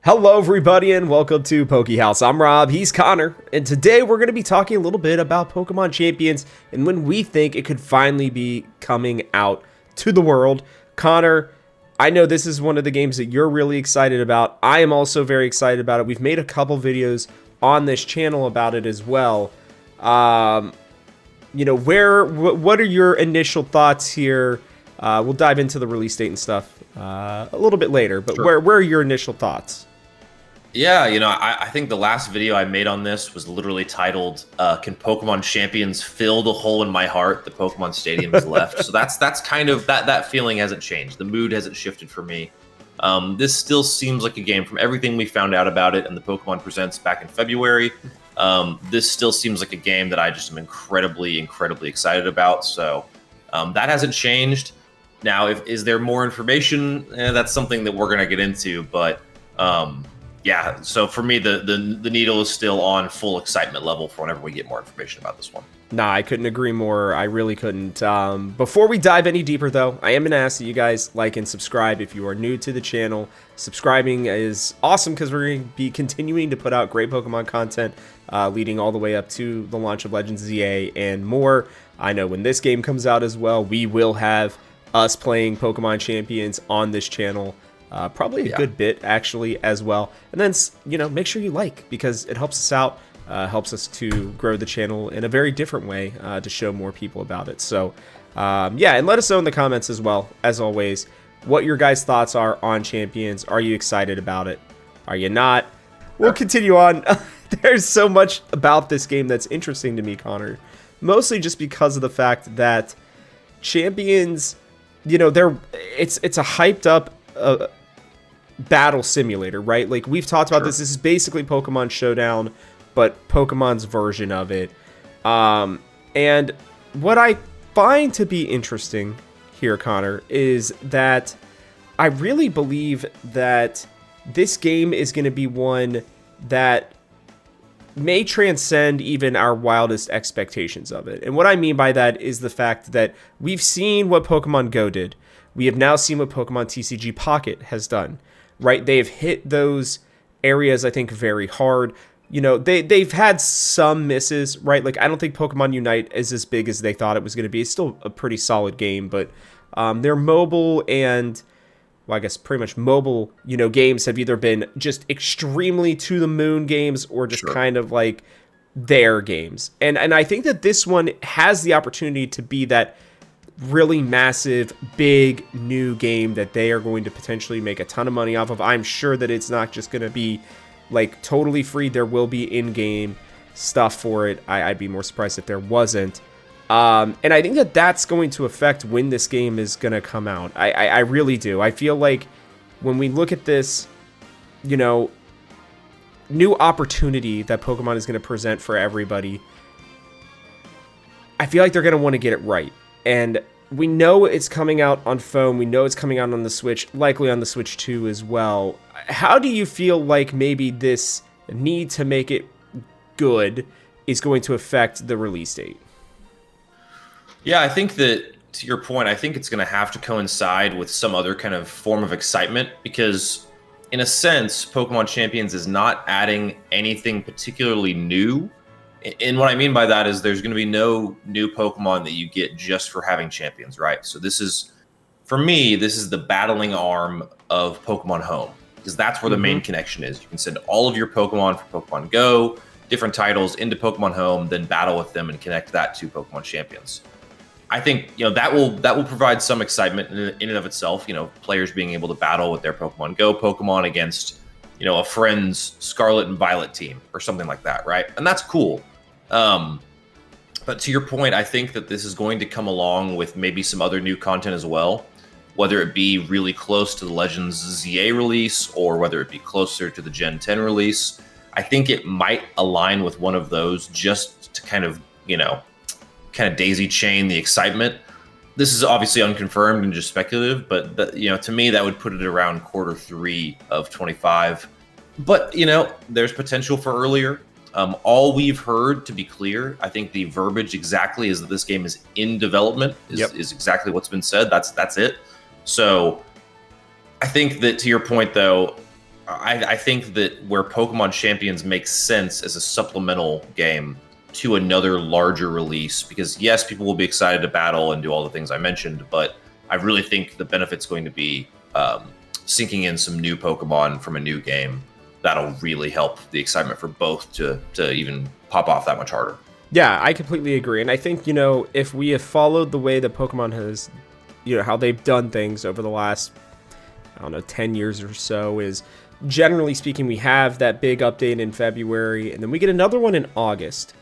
Hello everybody and welcome to House. I'm Rob, he's Connor, and today we're going to be talking a little bit about Pokemon Champions and when we think it could finally be coming out to the world. Connor, I know this is one of the games that you're really excited about. I am also very excited about it. We've made a couple videos on this channel about it as well. What are your initial thoughts here? We'll dive into the release date and stuff a little bit later, but Sure. where are your initial thoughts? Yeah, I think the last video I made on this was literally titled, Can Pokemon Champions Fill the Hole in My Heart? The Pokemon Stadium is left. So that's kind of, that feeling hasn't changed. The mood hasn't shifted for me. This still seems like a game from everything we found out about it and the Pokemon Presents back in February. This still seems like a game that I just am incredibly excited about. So that hasn't changed. Now, is there more information? That's something that we're going to get into, but yeah, so for me, the needle is still on full excitement level for whenever we get more information about this one. Nah, I couldn't agree more. I really couldn't. Before we dive any deeper, though, I am going to ask that you guys like and subscribe if you are new to the channel. Subscribing is awesome because we're going to be continuing to put out great Pokemon content leading all the way up to the launch of Legends ZA and more. I know when this game comes out as well, we will have us playing Pokemon Champions on this channel. Probably a good bit, actually, as well. And then, make sure you like, because it helps us out, helps us to grow the channel in a very different way to show more people about it. So, yeah, and let us know in the comments as well, as always, what your guys' thoughts are on Champions. Are you excited about it? Are you not? We'll continue on. There's so much about this game that's interesting to me, Connor. Mostly just because of the fact that Champions, it's a hyped up battle simulator, right? Like we've talked about this is basically Pokemon Showdown, but Pokemon's version of it. And what I find to be interesting here, Connor, is that I really believe that this game is going to be one that may transcend even our wildest expectations of it. And what I mean by that is the fact that we've seen what Pokemon Go did. We have now seen what Pokemon TCG Pocket has done, right? They've hit those areas, I think, very hard. They've had some misses, right? Like, I don't think Pokemon Unite is as big as they thought it was going to be. It's still a pretty solid game, but their mobile and, well, I guess pretty much mobile, games have either been just extremely to the moon games or just kind of like their games. And I think that this one has the opportunity to be that really massive, big new game that they are going to potentially make a ton of money off of. I'm sure that it's not just going to be like totally free. There will be in-game stuff for it. I'd be more surprised if there wasn't. And I think that that's going to affect when this game is going to come out. I really do. I feel like when we look at this, new opportunity that Pokemon is going to present for everybody, I feel like they're going to want to get it right. And we know it's coming out on phone. We know it's coming out on the Switch, likely on the Switch 2 as well. How do you feel like maybe this need to make it good is going to affect the release date? Yeah, I think that, to your point, I think it's going to have to coincide with some other kind of form of excitement because, in a sense, Pokemon Champions is not adding anything particularly new. And what I mean by that is there's going to be no new Pokemon that you get just for having champions, right? So this is, for me, this is the battling arm of Pokemon Home because that's where the main connection is. You can send all of your Pokemon for Pokemon Go, different titles into Pokemon Home, then battle with them and connect that to Pokemon Champions. I think that will provide some excitement in and of itself. Players being able to battle with their Pokemon Go Pokemon against a friend's Scarlet and Violet team or something like that, right? And that's cool. But to your point, I think that this is going to come along with maybe some other new content as well, whether it be really close to the Legends ZA release or whether it be closer to the Gen 10 release. I think it might align with one of those just to kind of daisy chain the excitement. This is obviously unconfirmed and just speculative, but to me, that would put it around Q3 of 25. But, there's potential for earlier. All we've heard, to be clear, I think the verbiage exactly is that this game is in development, is exactly what's been said. That's it. So I think that, to your point, though, I think that where Pokemon Champions makes sense as a supplemental game to another larger release, because yes, people will be excited to battle and do all the things I mentioned, but I really think the benefit's going to be sinking in some new Pokemon from a new game. That'll really help the excitement for both to even pop off that much harder. Yeah, I completely agree. And I think, if we have followed the way that Pokemon has, how they've done things over the last, 10 years or so, is generally speaking, we have that big update in February, and then we get another one in August.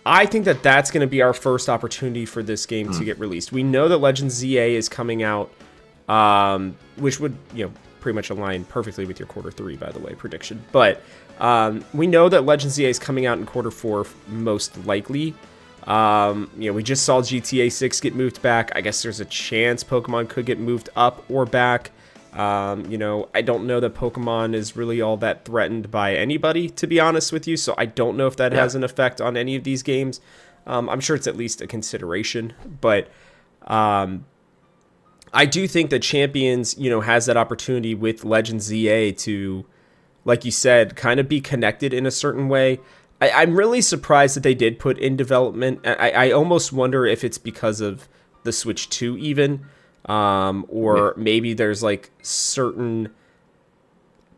I think that that's going to be our first opportunity for this game to get released. We know that Legends ZA is coming out, which would, pretty much align perfectly with your Q3, by the way, prediction. But we know that Legends ZA is coming out in Q4, most likely. We just saw GTA 6 get moved back. I guess there's a chance Pokemon could get moved up or back. I don't know that Pokemon is really all that threatened by anybody, to be honest with you. So I don't know if that has an effect on any of these games. I'm sure it's at least a consideration, but I do think that Champions, has that opportunity with Legends ZA to, like you said, kind of be connected in a certain way. I'm really surprised that they did put in development. I almost wonder if it's because of the Switch 2 even. Or maybe there's like certain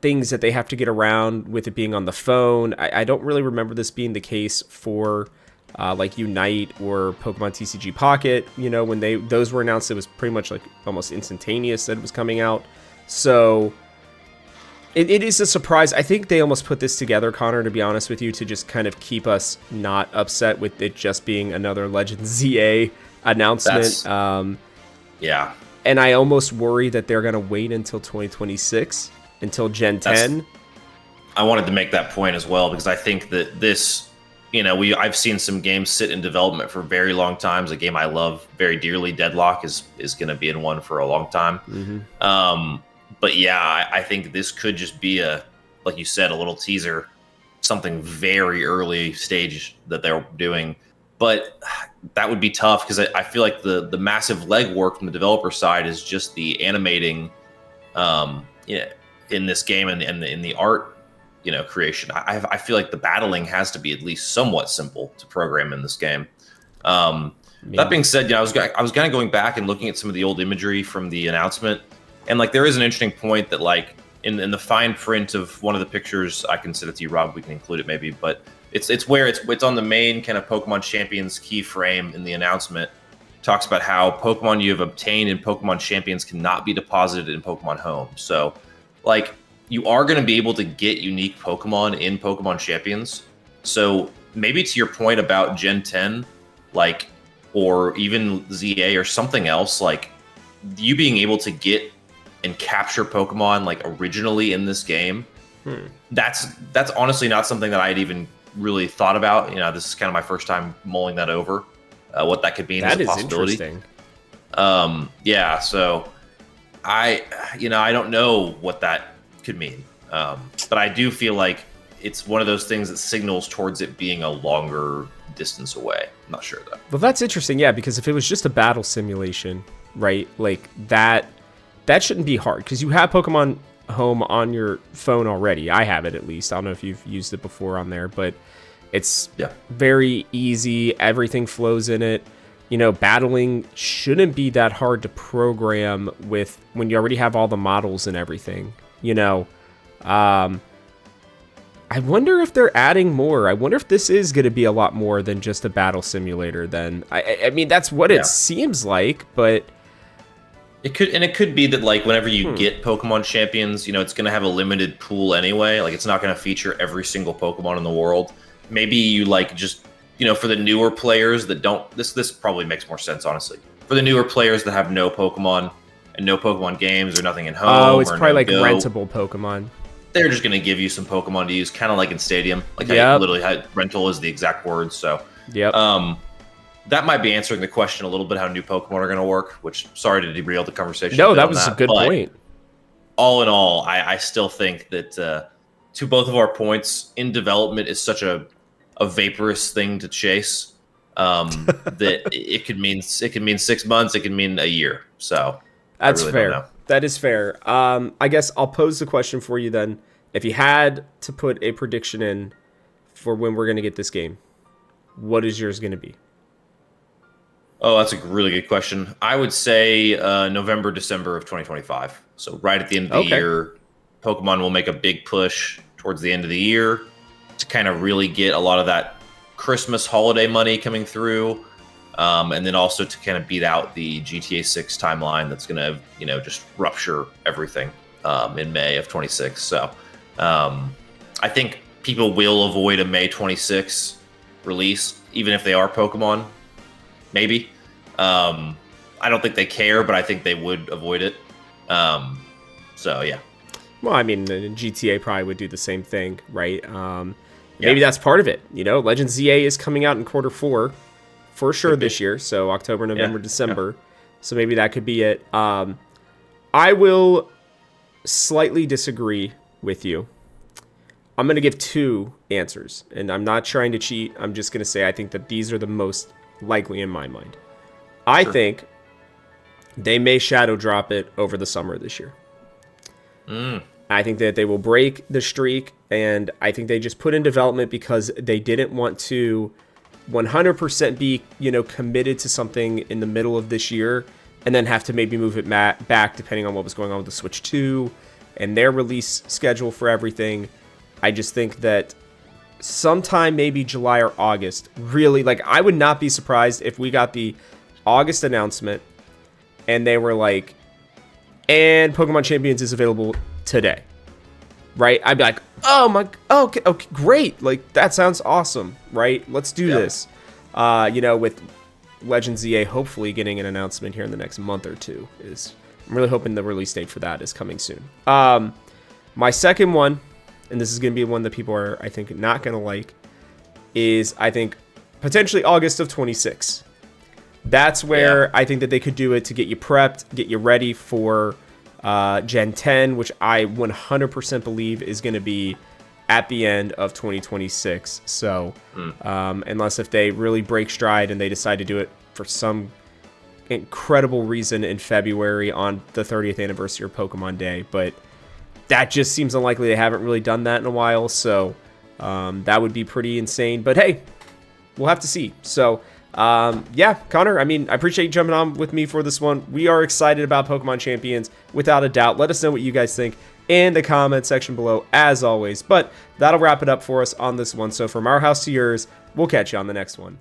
things that they have to get around with it being on the phone. I don't really remember this being the case for like Unite or Pokemon TCG Pocket. When those were announced, it was pretty much like almost instantaneous that it was coming out. So it is a surprise. I think they almost put this together, Connor, to be honest with you, to just kind of keep us not upset with it just being another Legends ZA announcement. Yeah. And I almost worry that they're going to wait until 2026, until Gen 10. I wanted to make that point as well, because I think that this, I've seen some games sit in development for very long times. A game I love very dearly, Deadlock, is going to be in one for a long time. Mm-hmm. But yeah, I think this could just be like you said, a little teaser, something very early stage that they're doing. But that would be tough, because I feel like the massive legwork from the developer side is just the animating in this game and in the art creation. I feel like the battling has to be at least somewhat simple to program in this game. That being said, I was kind of going back and looking at some of the old imagery from the announcement, and like there is an interesting point that like in the fine print of one of the pictures, I can send it to you, Rob. We can include it maybe, but it's where it's on the main kind of Pokemon Champions keyframe in the announcement. Talks about how Pokemon you have obtained in Pokemon Champions cannot be deposited in Pokemon Home. So, like, you are going to be able to get unique Pokemon in Pokemon Champions. So maybe to your point about Gen 10, like, or even ZA or something else, like you being able to get and capture Pokemon like originally in this game, that's honestly not something that I had even really thought about. This is kind of my first time mulling that over, what that could mean as a possibility. That is interesting. Yeah, so I don't know what that could mean, but I do feel like it's one of those things that signals towards it being a longer distance away. I'm not sure though. Well, that's interesting, yeah, because if it was just a battle simulation, right, like that shouldn't be hard, because you have Pokemon Home on your phone already. I have it, at least. I don't know if you've used it before on there, but it's very easy. Everything flows in it. Battling shouldn't be that hard to program with when you already have all the models and everything. I wonder if they're adding more. I wonder if this is going to be a lot more than just a battle simulator then. I mean, that's what it seems like, but it could be that like whenever you get Pokemon Champions, it's going to have a limited pool anyway. Like it's not going to feature every single Pokemon in the world. Maybe you like just, for the newer players that don't, this probably makes more sense, honestly. For the newer players that have no Pokemon and no Pokemon games or nothing in Home. Oh, it's probably like rentable Pokemon. They're just going to give you some Pokemon to use, kind of like in Stadium. Like how literally rental is the exact word. So that might be answering the question a little bit, how new Pokemon are going to work, which, sorry to derail the conversation. No, that was a good point. All in all, I still think that to both of our points, in development is such a vaporous thing to chase that it could mean 6 months, it could mean a year. So that's fair. That is fair. I guess I'll pose the question for you then. If you had to put a prediction in for when we're going to get this game, what is yours going to be? Oh, that's a really good question. I would say November, December of 2025. So right at the end of the Okay. year, Pokemon will make a big push towards the end of the year to kind of really get a lot of that Christmas holiday money coming through, and then also to kind of beat out the GTA 6 timeline that's going to, just rupture everything in May of 26. So I think people will avoid a May 26 release, even if they are Pokemon. Maybe. I don't think they care, but I think they would avoid it. So, yeah. Well, I mean, GTA probably would do the same thing, right? Maybe that's part of it. Legend ZA is coming out in Q4 for sure this year. So October, November, December. Yeah. So maybe that could be it. I will slightly disagree with you. I'm going to give two answers, and I'm not trying to cheat. I'm just going to say I think that these are the most likely in my mind. I think they may shadow drop it over the summer this year. I think that they will break the streak, and I think they just put in development because they didn't want to 100% be, committed to something in the middle of this year and then have to maybe move it back depending on what was going on with the Switch 2 and their release schedule for everything. I just think that sometime maybe July or August, really, I would not be surprised if we got the August announcement and they were like, and Pokemon Champions is available today, right? I'd be like, okay, great. That sounds awesome, right? Let's do this. With Legend ZA hopefully getting an announcement here in the next month or two. I'm really hoping the release date for that is coming soon. My second one, and this is going to be one that people are, I think, not going to like, is, I think, potentially August of 26. That's where I think that they could do it to get you prepped, get you ready for Gen 10, which I 100% believe is going to be at the end of 2026. So unless if they really break stride and they decide to do it for some incredible reason in February on the 30th anniversary of Pokemon Day. But that just seems unlikely. They haven't really done that in a while. So that would be pretty insane. But hey, we'll have to see. So Connor, I appreciate you jumping on with me for this one. We are excited about Pokemon Champions, without a doubt. Let us know what you guys think in the comment section below, as always. But that'll wrap it up for us on this one. So from our house to yours, we'll catch you on the next one.